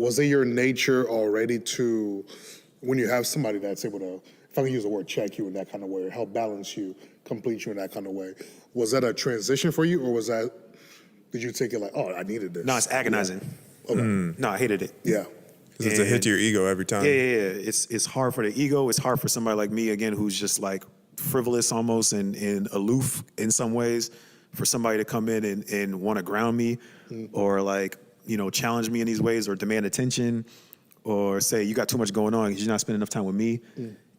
was it your nature already to, when you have somebody that's able to, if I can use the word, check you in that kind of way, or help balance you, complete you in that kind of way, was that a transition for you, or was that, did you take it like, oh, I needed this? No, it's agonizing. Yeah. Okay. No, I hated it. Yeah. Because it's a hit to your ego every time. Yeah. It's hard for the ego. It's hard for somebody like me, again, who's just like frivolous almost and aloof in some ways, for somebody to come in and want to ground me or like, you know, challenge me in these ways or demand attention or say, you got too much going on because you're not spending enough time with me.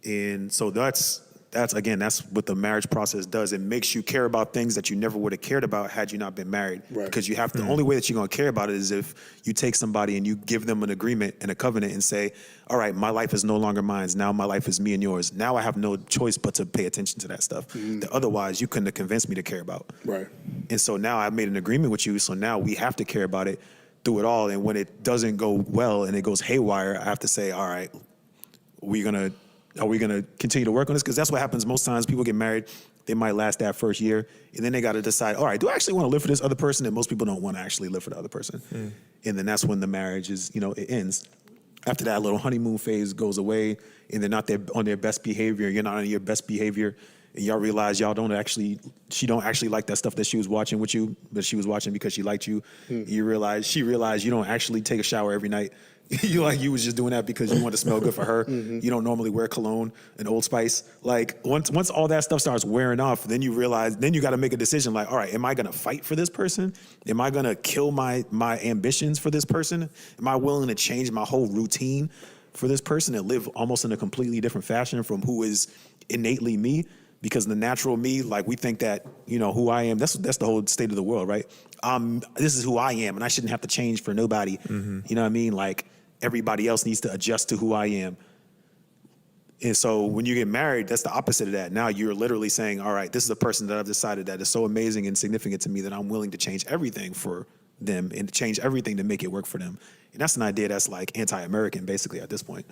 And so that's what the marriage process does. It makes you care about things that you never would have cared about had you not been married. Right. Because you have the only way that you're going to care about it is if you take somebody and you give them an agreement and a covenant and say, all right, my life is no longer mine. Now my life is me and yours. Now I have no choice but to pay attention to that stuff that otherwise you couldn't have convinced me to care about. Right. And so now I've made an agreement with you. So now we have to care about it through it all. And when it doesn't go well and it goes haywire, I have to say, all right, are we gonna continue to work on this? Because that's what happens most times. People get married, they might last that first year, and then they got to decide, all right, do I actually want to live for this other person? And most people don't want to actually live for the other person. And then that's when the marriage is, you know, it ends. After that little honeymoon phase goes away, and they're not on their best behavior, you're not on your best behavior, and y'all realize she don't actually like that stuff that she was watching with you, but she was watching because she liked you. She realized you don't actually take a shower every night. You was just doing that because you want to smell good for her. You don't normally wear cologne and Old Spice. Like once all that stuff starts wearing off, then you realize, then you got to make a decision. Like, all right, am I going to fight for this person? Am I going to kill my ambitions for this person? Am I willing to change my whole routine for this person and live almost in a completely different fashion from who is innately me? Because the natural me, like we think that, you know, who I am, that's the whole state of the world, right? This is who I am and I shouldn't have to change for nobody. You know what I mean? Like everybody else needs to adjust to who I am. And so when you get married, that's the opposite of that. Now you're literally saying, all right, this is a person that I've decided that is so amazing and significant to me that I'm willing to change everything for them and to change everything to make it work for them. And that's an idea that's like anti-American basically at this point.